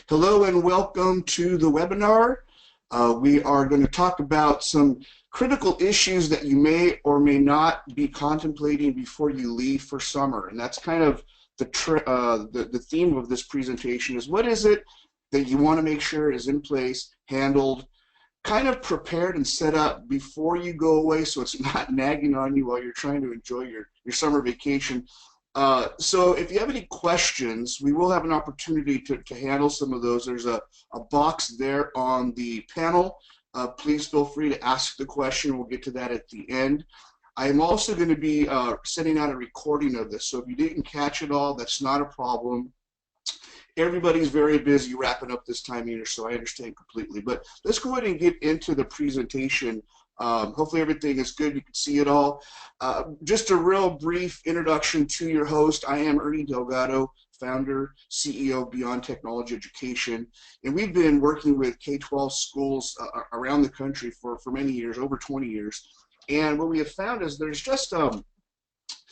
Hello and welcome to the webinar. We are going to talk about some critical issues that you may or may not be contemplating before you leave for summer. And that's kind of the theme of this presentation is what is it that you want to make sure is in place, handled, kind of prepared and set up before you go away so it's not nagging on you while you're trying to enjoy your summer vacation. So if you have any questions, we will have an opportunity to handle some of those. There's a box there on the panel. Please feel free to ask the question. We'll get to that at the end. I am also going to be sending out a recording of this, so if you didn't catch it all, that's not a problem. Everybody's very busy wrapping up this time of year, so I understand completely. But let's go ahead and get into the presentation. Hopefully everything is good. You can see it all. Just a real brief introduction to your host. I am Early Delgado, founder, CEO of Beyond Technology Education. And we've been working with K-12 schools around the country for many years, over 20 years. And what we have found is there's just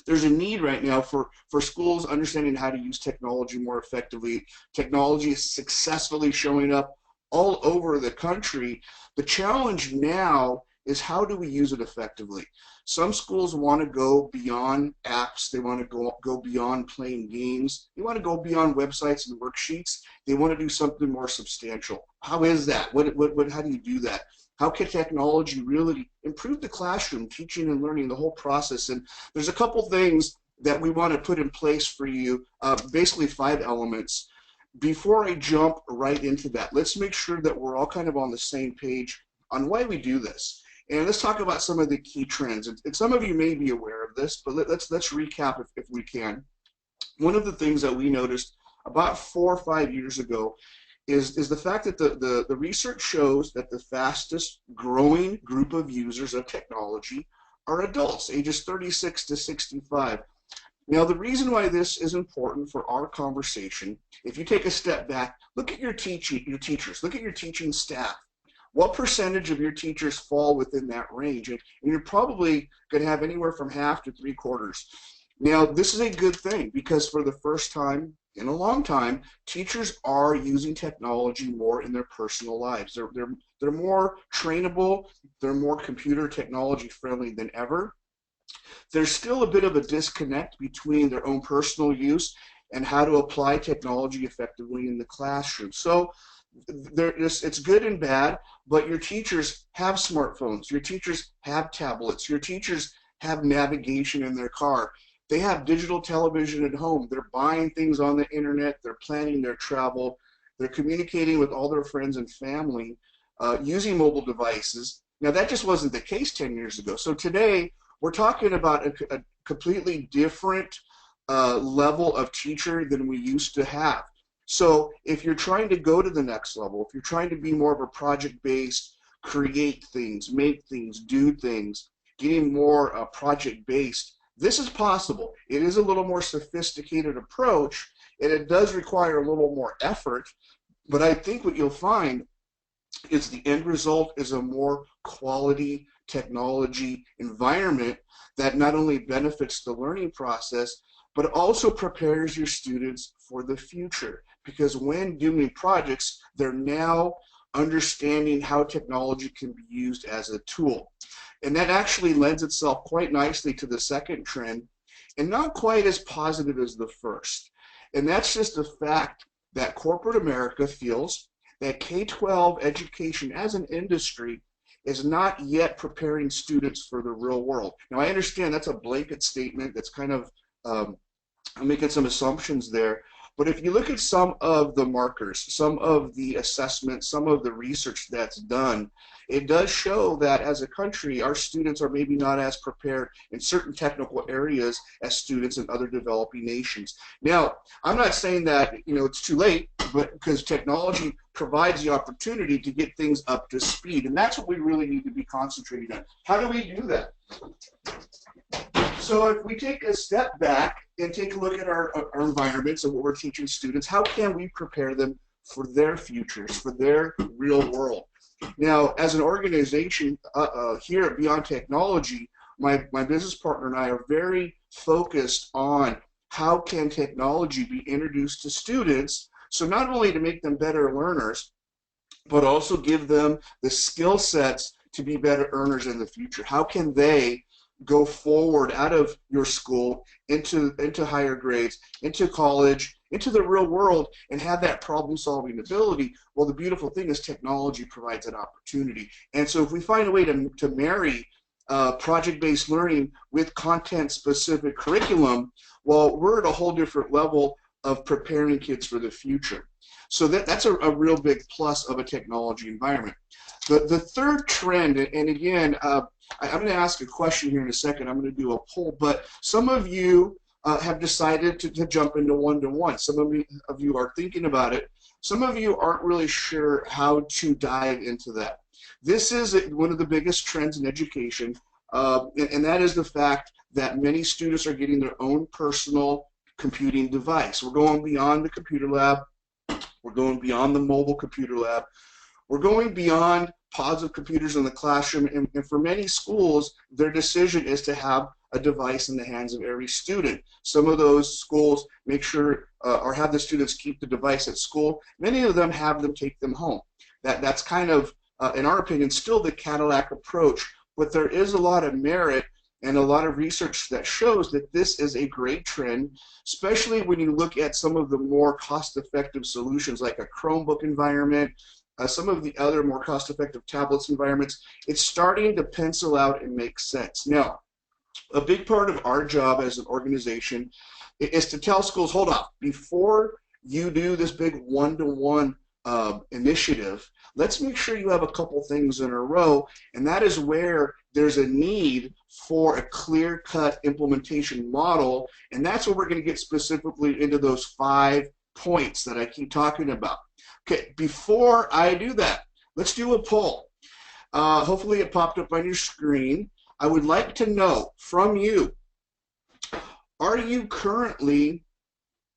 there's a need right now for schools understanding how to use technology more effectively. Technology is successfully showing up all over the country. The challenge now is how do we use it effectively? Some schools want to go beyond apps. They want to go beyond playing games. They want to go beyond websites and worksheets. They want to do something more substantial. How is that? How do you do that? How can technology really improve the classroom, teaching and learning, the whole process? And there's a couple things that we want to put in place for you, basically 5 elements. Before I jump right into that, let's make sure that we're all kind of on the same page on why we do this. And let's talk about some of the key trends. And some of you may be aware of this, but let's recap if we can. One of the things that we noticed about 4 or 5 years ago is the fact that the research shows that the fastest growing group of users of technology are adults, ages 36 to 65. Now, the reason why this is important for our conversation, if you take a step back, look at your teachers, look at your teaching staff. What percentage of your teachers fall within that range? And you're probably going to have anywhere from half to 3/4. Now, this is a good thing because for the first time in a long time, teachers are using technology more in their personal lives. They're more trainable. They're more computer technology friendly than ever. There's still a bit of a disconnect between their own personal use and how to apply technology effectively in the classroom. So it's good and bad, but your teachers have smartphones, your teachers have tablets, your teachers have navigation in their car, they have digital television at home, they're buying things on the internet, they're planning their travel, they're communicating with all their friends and family using mobile devices. Now that just wasn't the case 10 years ago. So today we're talking about a completely different level of teacher than we used to have. So if you're trying to go to the next level, if you're trying to be more of a project-based, create things, make things, do things, getting more project-based, this is possible. It is a little more sophisticated approach, and it does require a little more effort, but I think what you'll find is the end result is a more quality technology environment that not only benefits the learning process, but also prepares your students for the future. Because when doing projects, they're now understanding how technology can be used as a tool. And that actually lends itself quite nicely to the second trend, and not quite as positive as the first. And that's just the fact that corporate America feels that K-12 education as an industry is not yet preparing students for the real world. Now, I understand that's a blanket statement that's kind of I'm making some assumptions there, but if you look at some of the markers, some of the assessments, some of the research that's done, it does show that as a country, our students are maybe not as prepared in certain technical areas as students in other developing nations. Now, I'm not saying that it's too late, but because technology provides the opportunity to get things up to speed, and that's what we really need to be concentrating on. How do we do that? So if we take a step back and take a look at our environments and what we're teaching students, how can we prepare them for their futures, for their real world? Now, as an organization here at Beyond Technology, my business partner and I are very focused on how can technology be introduced to students So not only to make them better learners, but also give them the skill sets to be better earners in the future. How can they go forward out of your school into higher grades, into college, into the real world, and have that problem-solving ability? Well, the beautiful thing is technology provides that opportunity. And so if we find a way to marry project-based learning with content-specific curriculum, well, we're at a whole different level of preparing kids for the future. So that's a real big plus of a technology environment. The third trend, and again, I'm going to ask a question here in a second. I'm going to do a poll, but some of you have decided to jump into one-to-one. Some of you are thinking about it. Some of you aren't really sure how to dive into that. This is one of the biggest trends in education, and that is the fact that many students are getting their own personal computing device. We're going beyond the computer lab. We're going beyond the mobile computer lab. We're going beyond pods of computers in the classroom, and for many schools, their decision is to have a device in the hands of every student. Some of those schools make sure or have the students keep the device at school. Many of them have them take them home. That's kind of, in our opinion, still the Cadillac approach, but there is a lot of merit and a lot of research that shows that this is a great trend, especially when you look at some of the more cost-effective solutions like a Chromebook environment, some of the other more cost-effective tablets environments. It's starting to pencil out and make sense. Now, a big part of our job as an organization is to tell schools, hold on, before you do this big one-to-one initiative, let's make sure you have a couple things in a row, and that is where there's a need for a clear-cut implementation model, and that's where we're going to get specifically into those 5 points that I keep talking about. Okay, before I do that, let's do a poll. Hopefully it popped up on your screen. I would like to know from you, are you currently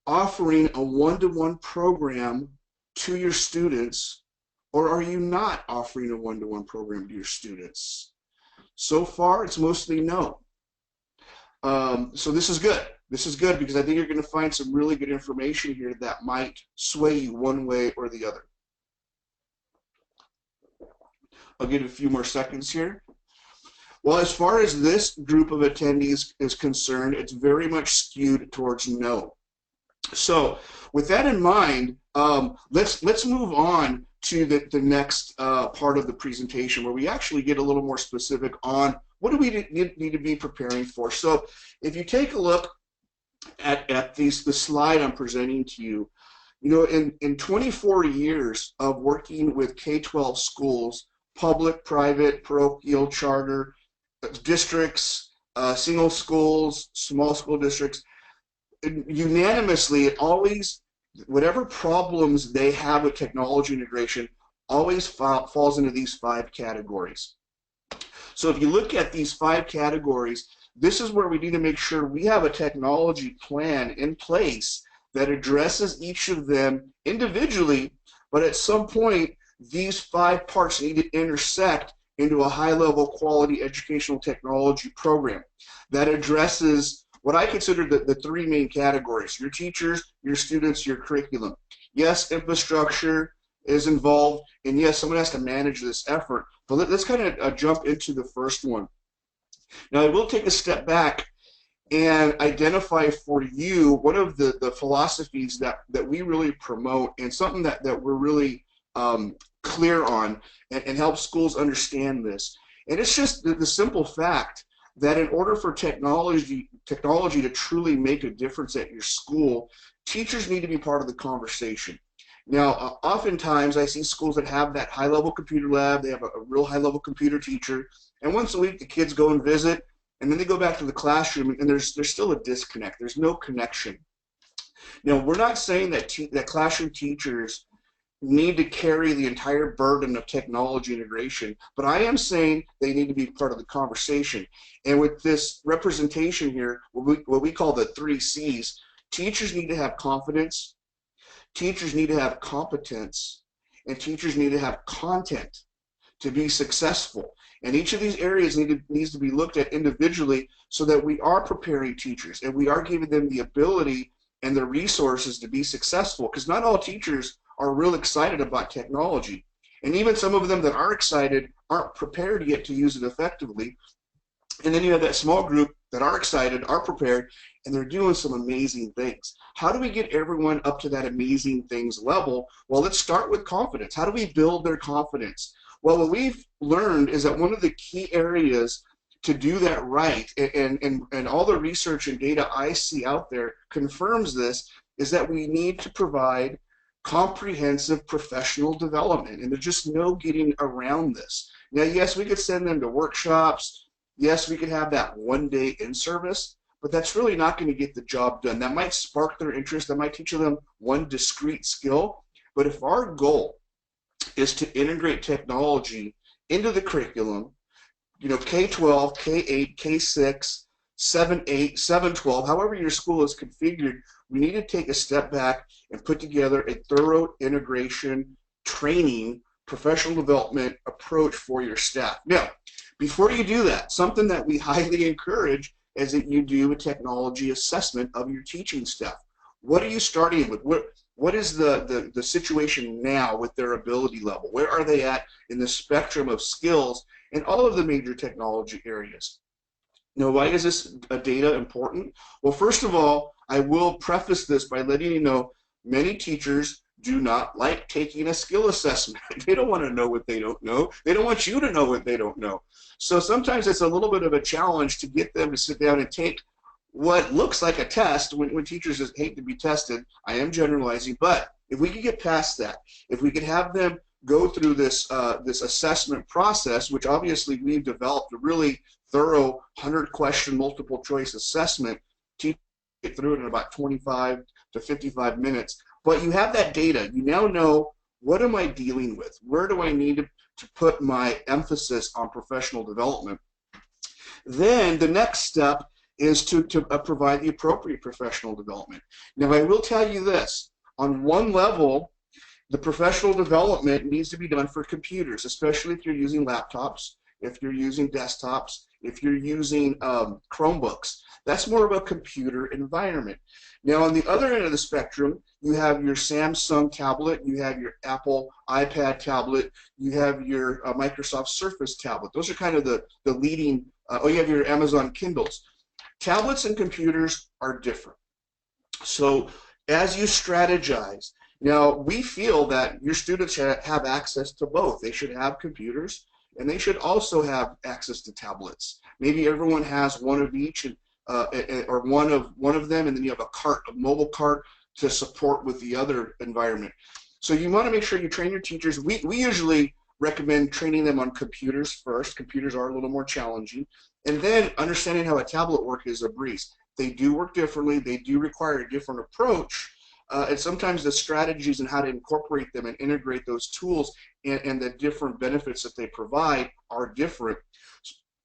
offering a one-to-one program to your students, or are you not offering a one-to-one program to your students? So far, it's mostly no. So this is good. This is good because I think you're going to find some really good information here that might sway you one way or the other. I'll give it a few more seconds here. Well, as far as this group of attendees is concerned, it's very much skewed towards no. So with that in mind, let's move on to the next part of the presentation where we actually get a little more specific on what do we need to be preparing for. So if you take a look at the slide I'm presenting to you, you know, in 24 years of working with K-12 schools, public, private, parochial, charter, districts, single schools, small school districts, unanimously, it always, whatever problems they have with technology integration, always falls into these 5 categories. So if you look at these 5 categories, this is where we need to make sure we have a technology plan in place that addresses each of them individually, but at some point, these 5 parts need to intersect into a high-level quality educational technology program that addresses what I consider the 3 main categories: your teachers, your students, your curriculum. Yes, infrastructure is involved, and yes, someone has to manage this effort, but let's kind of jump into the first one. Now, I will take a step back and identify for you one of the philosophies that we really promote, and something that we're really clear on and help schools understand this. And it's just the simple fact that in order for technology to truly make a difference at your school, teachers need to be part of the conversation. Now, oftentimes I see schools that have that high-level computer lab, they have a real high-level computer teacher, and once a week the kids go and visit, and then they go back to the classroom, and there's still a disconnect. There's no connection. Now, we're not saying that classroom teachers need to carry the entire burden of technology integration, but I am saying they need to be part of the conversation. And with this representation here, what we call the 3 C's, teachers need to have confidence, teachers need to have competence, and teachers need to have content to be successful. And each of these areas needs to be looked at individually so that we are preparing teachers and we are giving them the ability and the resources to be successful, because not all teachers are real excited about technology. And even some of them that are excited aren't prepared yet to use it effectively. And then you have that small group that are excited, are prepared, and they're doing some amazing things. How do we get everyone up to that amazing things level? Well, let's start with confidence. How do we build their confidence? Well, what we've learned is that one of the key areas to do that right, and all the research and data I see out there confirms this, is that we need to provide comprehensive professional development, and there's just no getting around this. Now, yes, we could send them to workshops. Yes, we could have that one-day in-service, but that's really not going to get the job done. That might spark their interest. That might teach them one discrete skill. But if our goal is to integrate technology into the curriculum, you know, K-12, K-8, K-6, 7-8, 7-12, however your school is configured, we need to take a step back and put together a thorough integration, training, professional development approach for your staff. Now, before you do that, something that we highly encourage is that you do a technology assessment of your teaching staff. What are you starting with? What is the situation now with their ability level? Where are they at in the spectrum of skills in all of the major technology areas? Now, why is this data important? Well, first of all, I will preface this by letting you know many teachers do not like taking a skill assessment. They don't want to know what they don't know. They don't want you to know what they don't know. So sometimes it's a little bit of a challenge to get them to sit down and take what looks like a test when teachers just hate to be tested. I am generalizing, but if we could get past that, if we could have them go through this this assessment process, which obviously we've developed a really thorough 100-question multiple choice assessment, teach it through it in about 25 to 55 minutes. But you have that data. You now know, what am I dealing with? Where do I need to put my emphasis on professional development? Then the next step is to provide the appropriate professional development. Now, I will tell you this. On one level, the professional development needs to be done for computers, especially if you're using laptops, if you're using desktops, if you're using Chromebooks. That's more of a computer environment. Now, on the other end of the spectrum, you have your Samsung tablet, you have your Apple iPad tablet, you have your Microsoft Surface tablet. Those are kind of the leading, you have your Amazon Kindles. Tablets and computers are different. So as you strategize, now we feel that your students have access to both. They should have computers, and they should also have access to tablets. Maybe everyone has one of each, or one of them, and then you have a mobile cart to support with the other environment. So you want to make sure you train your teachers. We usually recommend training them on computers first. Computers are a little more challenging. And then understanding how a tablet works is a breeze. They do work differently. They do require a different approach. And sometimes the strategies and how to incorporate them and integrate those tools and the different benefits that they provide are different.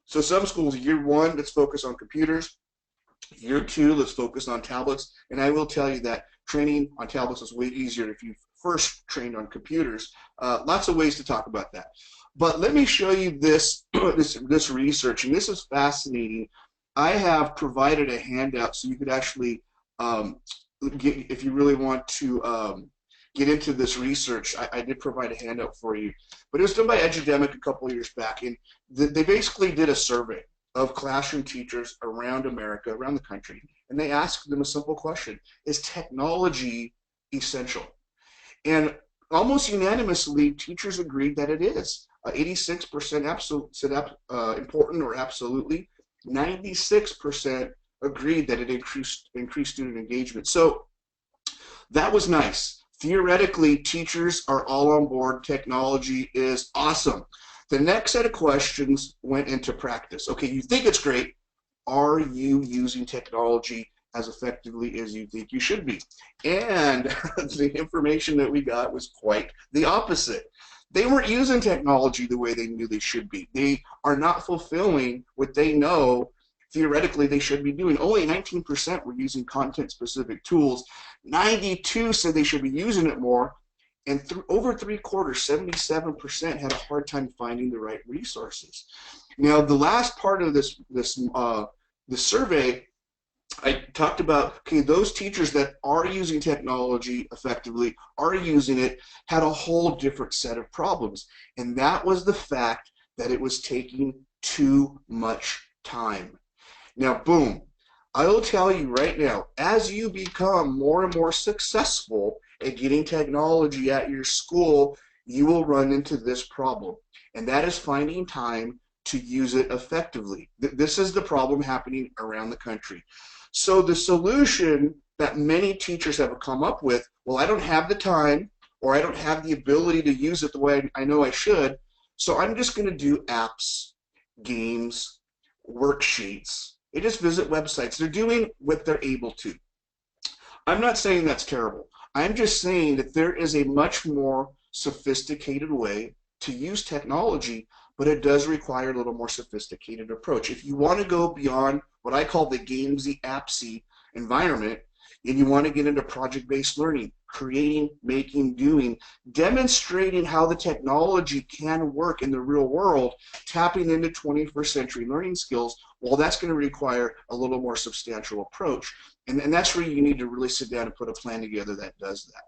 So some schools, year one, let's focus on computers. Year two, let's focus on tablets. And I will tell you that training on tablets is way easier if you've first trained on computers. Lots of ways to talk about that. But let me show you this, this research, and this is fascinating. I have provided a handout so you could actually, if you really want to get into this research, I did provide a handout for you. But it was done by Edudemic a couple of years back, and they basically did a survey of classroom teachers around America, around the country, and they asked them a simple question: is technology essential? And almost unanimously, teachers agreed that it is. 86% said important or absolutely. 96% agreed that it increased student engagement. So that was nice. Theoretically, teachers are all on board. Technology is awesome. The next set of questions went into practice. Okay, you think it's great. Are you using technology as effectively as you think you should be? And the information that we got was quite the opposite. They weren't using technology the way they knew they should be. They are not fulfilling what they know theoretically they should be doing. Only 19% were using content-specific tools. 92% said they should be using it more. And over 3/4, 77%, had a hard time finding the right resources. Now, the last part of this survey I talked about, okay, those teachers that are using technology effectively, are using it, had a whole different set of problems. And that was the fact that it was taking too much time. Now, boom, I will tell you right now, as you become more and more successful at getting technology at your school, you will run into this problem. And that is finding time to use it effectively. This is the problem happening around the country. So the solution that many teachers have come up with, well, I don't have the time or I don't have the ability to use it the way I know I should, so I'm just going to do apps, games, worksheets. They just visit websites. They're doing what they're able to. I'm not saying that's terrible. I'm just saying that there is a much more sophisticated way to use technology, but it does require a little more sophisticated approach. If you want to go beyond what I call the gamesy, appsy environment, and you want to get into project-based learning, creating, making, doing, demonstrating how the technology can work in the real world, tapping into 21st century learning skills, well, that's going to require a little more substantial approach. And that's where you need to really sit down and put a plan together that does that.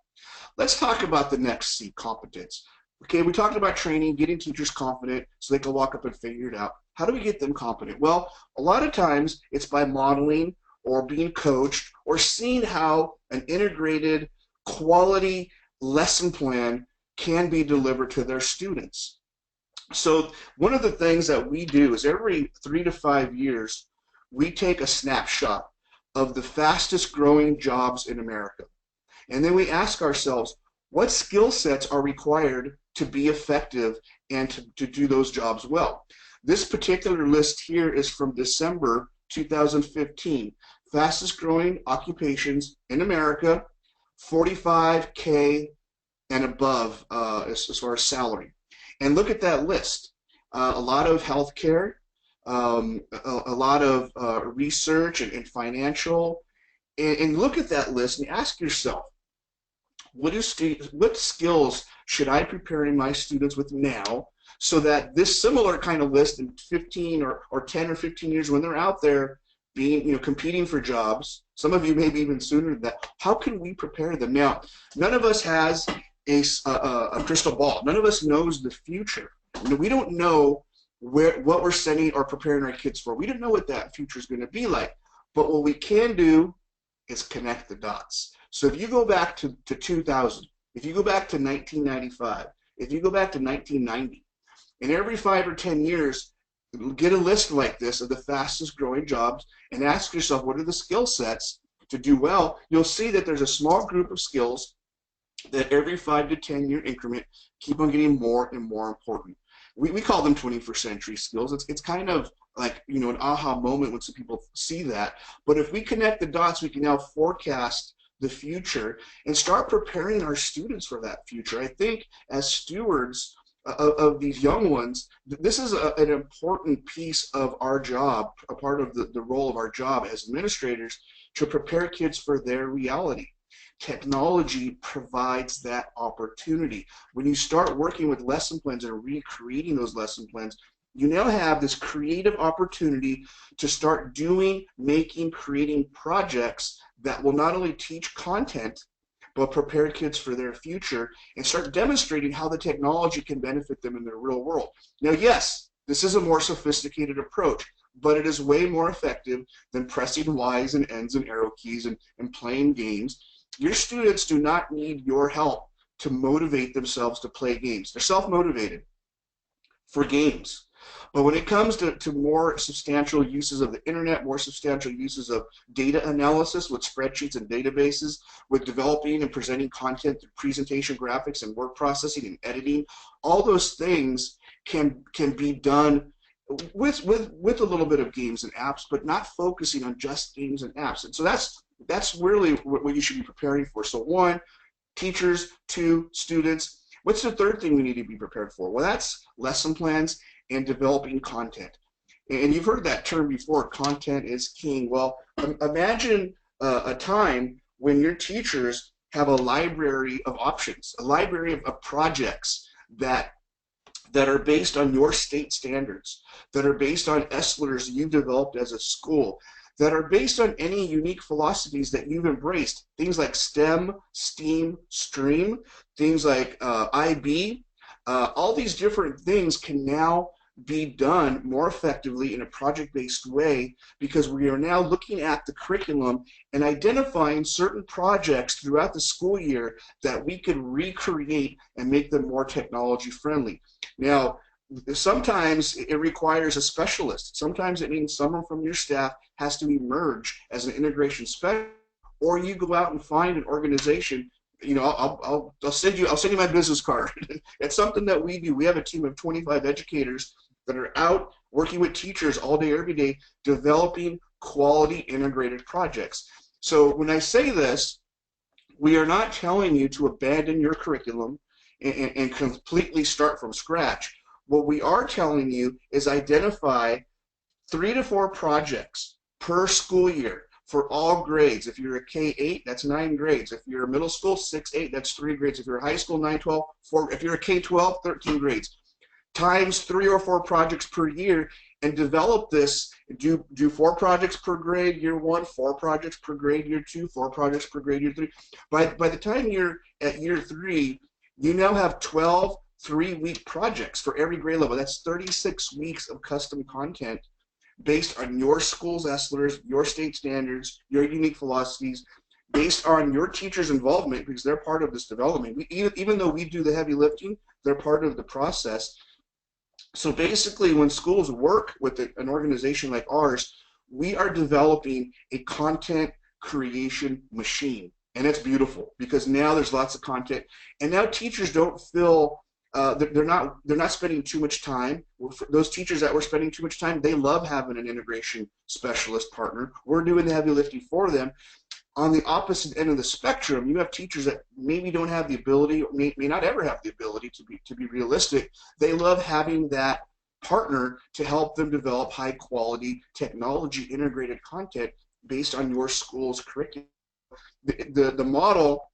Let's talk about the next C, competence. Okay, we talked about training, getting teachers confident so they can walk up and figure it out. How do we get them confident? Well, a lot of times it's by modeling or being coached or seeing how an integrated quality lesson plan can be delivered to their students. So one of the things that we do is every 3 to 5 years, we take a snapshot of the fastest growing jobs in America. And then we ask ourselves, what skill sets are required to be effective and to do those jobs well? This particular list here is from December 2015. Fastest growing occupations in America, 45K and above as far as salary. And look at that list. A lot of healthcare, a lot of research and financial. And look at that list and ask yourself, what skills should I be preparing my students with now so that this similar kind of list in 15 or 10 or 15 years when they're out there being, competing for jobs, some of you maybe even sooner than that, how can we prepare them? Now, none of us has a crystal ball. None of us knows the future. We don't know what we're sending or preparing our kids for. We don't know what that future is going to be like. But what we can do is connect the dots. So if you go back to 2000, if you go back to 1995, if you go back to 1990, and every 5 or 10 years, get a list like this of the fastest growing jobs and ask yourself, what are the skill sets to do well? You'll see that there's a small group of skills that every 5 to 10 year increment keep on getting more and more important. We call them 21st century skills. It's kind of like, an aha moment when some people see that. But if we connect the dots, we can now forecast the future and start preparing our students for that future. I think as stewards of these young ones, this is an important piece of our job, a part of the role of our job as administrators, to prepare kids for their reality. Technology provides that opportunity. When you start working with lesson plans and recreating those lesson plans, you now have this creative opportunity to start doing, making, creating projects that will not only teach content, but prepare kids for their future and start demonstrating how the technology can benefit them in the real world. Now, yes, this is a more sophisticated approach, but it is way more effective than pressing Y's and N's and arrow keys and playing games. Your students do not need your help to motivate themselves to play games. They're self-motivated for games. But when it comes to more substantial uses of the internet, more substantial uses of data analysis with spreadsheets and databases, with developing and presenting content through presentation graphics and word processing and editing, all those things can be done with a little bit of games and apps, but not focusing on just games and apps. And so that's really what you should be preparing for. So 1, teachers; 2, students. What's the third thing we need to be prepared for? Well, that's lesson plans and developing content. And you've heard that term before, content is king. Well, imagine a time when your teachers have a library of options, a library of projects that are based on your state standards, that are based on ESLERs you've developed as a school, that are based on any unique philosophies that you've embraced. Things like STEM, STEAM, STREAM, things like IB, all these different things can now be done more effectively in a project-based way because we are now looking at the curriculum and identifying certain projects throughout the school year that we could recreate and make them more technology friendly. Now, sometimes it requires a specialist. Sometimes it means someone from your staff has to emerge as an integration specialist, or you go out and find an organization. You know, I'll send you my business card. It's something that we do. We have a team of 25 educators that are out working with teachers all day, every day, developing quality integrated projects. So when I say this, we are not telling you to abandon your curriculum and completely start from scratch. What we are telling you is identify 3 to 4 projects per school year for all grades. If you're a K-8, that's 9 grades. If you're a middle school, 6-8, that's 3 grades. If you're a high school, 9-12, 4. If you're a K-12, 13 grades. Times 3 or 4 projects per year, and develop this. Do 4 projects per grade year 1, 4 projects per grade year 2, 4 projects per grade year 3. By the time you're at year 3, you now have 12 3-week projects for every grade level. That's 36 weeks of custom content based on your school's ESLERs, your state standards, your unique philosophies, based on your teachers' involvement, because they're part of this development. Even though we do the heavy lifting, they're part of the process. So basically, when schools work with an organization like ours, we are developing a content creation machine. And it's beautiful because now there's lots of content. And now teachers don't feel they're not spending too much time. Those teachers that were spending too much time, they love having an integration specialist partner. We're doing the heavy lifting for them. On the opposite end of the spectrum, you have teachers that maybe don't have the ability, or may not ever have the ability to be realistic. They love having that partner to help them develop high quality technology integrated content based on your school's curriculum. The model,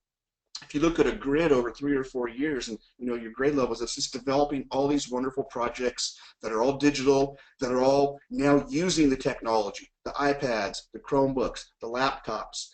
if you look at a grid over 3 or 4 years and your grade levels, it's just developing all these wonderful projects that are all digital, that are all now using the technology, the iPads, the Chromebooks, the laptops,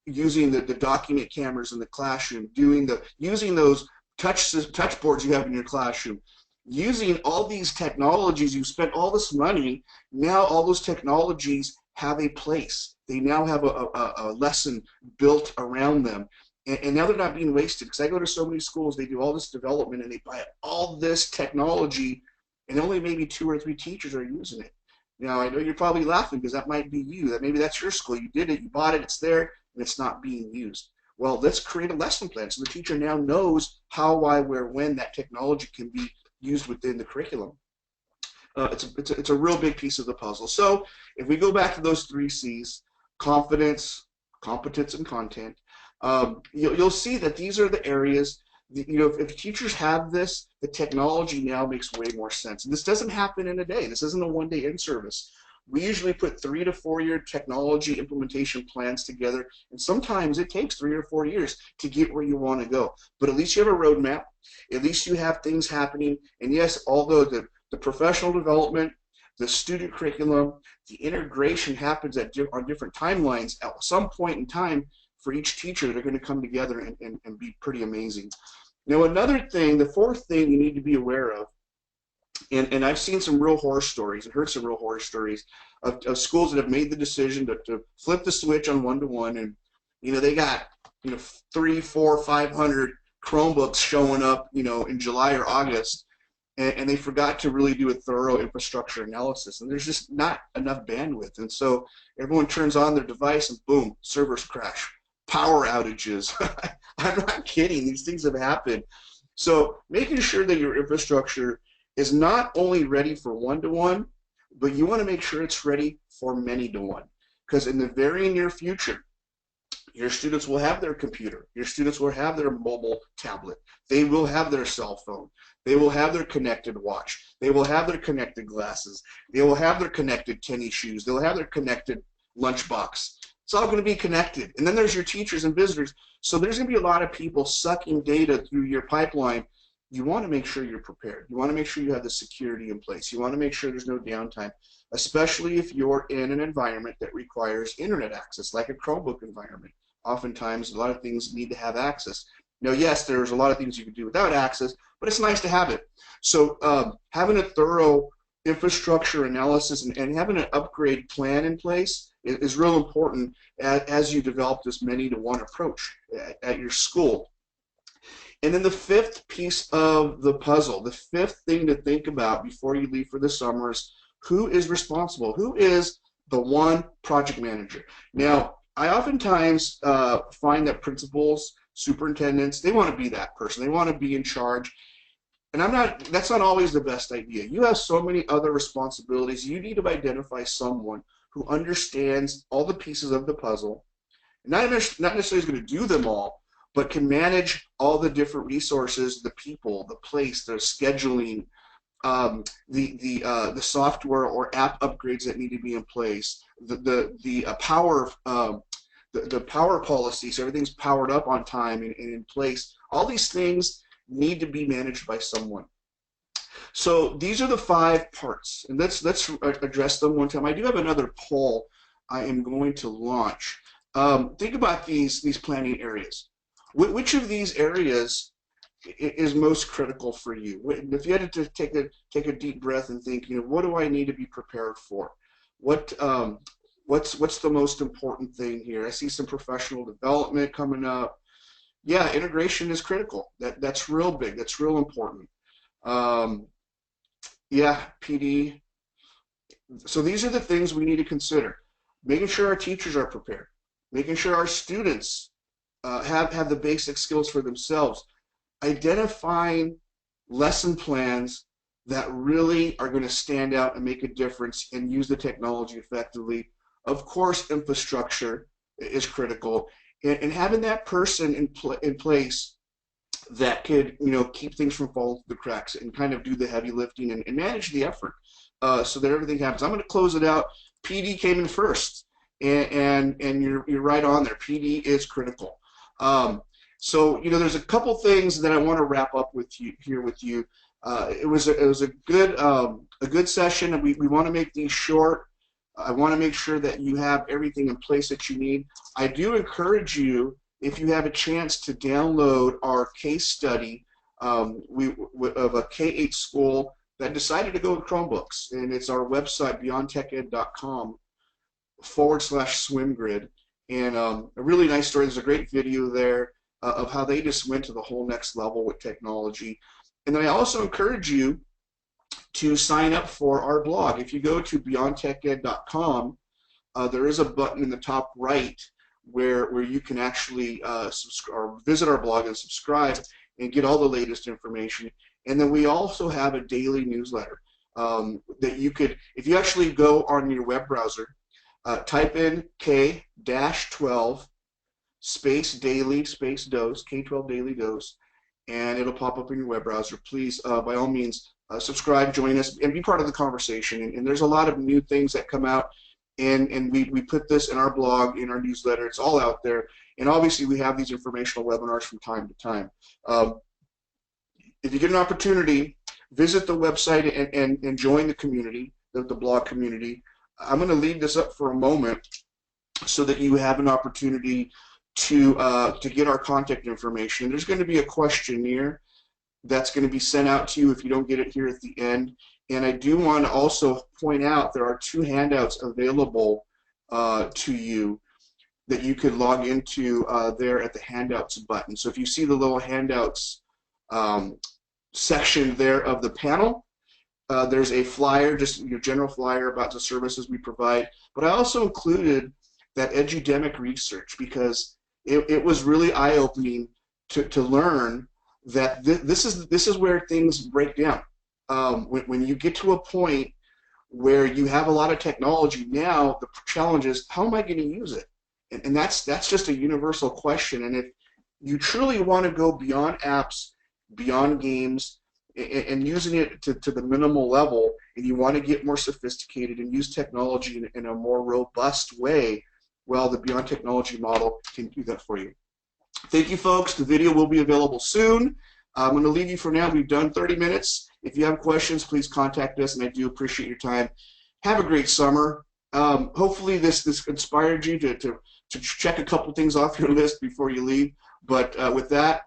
using the document cameras in the classroom, using those touch boards you have in your classroom, using all these technologies. You spent all this money. Now all those technologies have a place. They now have a lesson built around them. And now they're not being wasted, because I go to so many schools, they do all this development and they buy all this technology, and only maybe 2 or 3 teachers are using it. Now, I know you're probably laughing because that might be you. Maybe that's your school. You did it, you bought it, it's there, and it's not being used. Well, let's create a lesson plan so the teacher now knows how, why, where, when that technology can be used within the curriculum. It's a real big piece of the puzzle. So if we go back to those 3 C's, confidence, competence, and content, you'll see that these are the areas that, if teachers have this, the technology now makes way more sense. And this doesn't happen in a day. This isn't a one-day in-service. We usually put 3 to 4 year technology implementation plans together, and sometimes it takes 3 or 4 years to get where you want to go. But at least you have a roadmap. At least you have things happening. And yes, although the professional development, the student curriculum, the integration happens on different timelines, at some point in time, for each teacher, they're going to come together and be pretty amazing. Now, another thing, the 4th thing you need to be aware of, and I've seen some real horror stories and heard some real horror stories of schools that have made the decision to flip the switch on one-to-one, and they got 300, 400, 500 Chromebooks showing up in July or August, and they forgot to really do a thorough infrastructure analysis, and there's just not enough bandwidth, and so everyone turns on their device and boom, servers crash. Power outages. I'm not kidding. These things have happened. So making sure that your infrastructure is not only ready for one-to-one, but you want to make sure it's ready for many-to-one. Because in the very near future, your students will have their computer. Your students will have their mobile tablet. They will have their cell phone. They will have their connected watch. They will have their connected glasses. They will have their connected tennis shoes. They'll have their connected lunchbox. It's all going to be connected. And then there's your teachers and visitors. So there's going to be a lot of people sucking data through your pipeline. You want to make sure you're prepared. You want to make sure you have the security in place. You want to make sure there's no downtime. especially if you're in an environment that requires internet access, like a Chromebook environment. Oftentimes, a lot of things need to have access. Now, yes, there's a lot of things you can do without access, but it's nice to have it. So having a thorough infrastructure analysis and having an upgrade plan in place is real important as you develop this many-to-one approach at your school. And then the fifth piece of the puzzle, the fifth thing to think about before you leave for the summer is who is responsible? Who is the one project manager? Now, I oftentimes find that principals, superintendents, they want to be that person. They want to be in charge. And that's not always the best idea. You have so many other responsibilities. You need to identify someone who understands all the pieces of the puzzle, not necessarily is going to do them all, but can manage all the different resources, the people, the place, the scheduling, the software or app upgrades that need to be in place, the power policy, so everything's powered up on time and in place. All these things need to be managed by someone. So these are the 5 parts, and let's address them one time. I do have another poll I am going to launch. Think about these planning areas. Which of these areas is most critical for you? If you had to take a deep breath and think, what do I need to be prepared for? What's the most important thing here? I see some professional development coming up. Yeah, integration is critical. That's real big. That's real important. Yeah, PD. So these are the things we need to consider. Making sure our teachers are prepared. Making sure our students have the basic skills for themselves. Identifying lesson plans that really are going to stand out and make a difference and use the technology effectively. Of course, infrastructure is critical. And having that person in place that could, keep things from falling through the cracks and kind of do the heavy lifting and manage the effort so that everything happens. I'm going to close it out. PD came in first, and you're right on there. PD is critical. So there's a couple things that I want to wrap up with you here with you. It was a good session, and we want to make these short. I want to make sure that you have everything in place that you need. I do encourage you, if you have a chance, to download our case study of a K-8 school that decided to go with Chromebooks, and it's our website, beyondteched.com/swimgrid, and a really nice story. There's a great video there of how they just went to the whole next level with technology. And then I also encourage you to sign up for our blog. If you go to beyondteched.com, there is a button in the top right where you can actually visit our blog and subscribe and get all the latest information. And then we also have a daily newsletter that you could, if you actually go on your web browser, type in K-12 space daily space dose, K12 daily dose, and it'll pop up in your web browser. Please, by all means, subscribe, join us, and be part of the conversation. And there's a lot of new things that come out, and we put this in our blog, in our newsletter. It's all out there. And obviously, we have these informational webinars from time to time. If you get an opportunity, visit the website and join the community, the blog community. I'm going to leave this up for a moment so that you have an opportunity to get our contact information. There's going to be a questionnaire that's going to be sent out to you if you don't get it here at the end. And I do want to also point out there are 2 handouts available to you that you could log into there at the handouts button. So if you see the little handouts section there of the panel, there's a flyer, just your general flyer about the services we provide. But I also included that edudemic research because it was really eye-opening to learn that this is where things break down. When you get to a point where you have a lot of technology, now the challenge is, how am I going to use it? And that's just a universal question. And if you truly want to go beyond apps, beyond games, and using it to the minimal level, and you want to get more sophisticated and use technology in a more robust way, well, the Beyond Technology model can do that for you. Thank you, folks. The video will be available soon. I'm going to leave you for now. We've done 30 minutes. If you have questions, please contact us, and I do appreciate your time. have a great summer. Hopefully this inspired you to check a couple things off your list before you leave. But with that,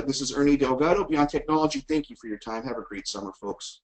this is Ernie Delgado, Beyond Technology. Thank you for your time. Have a great summer, folks.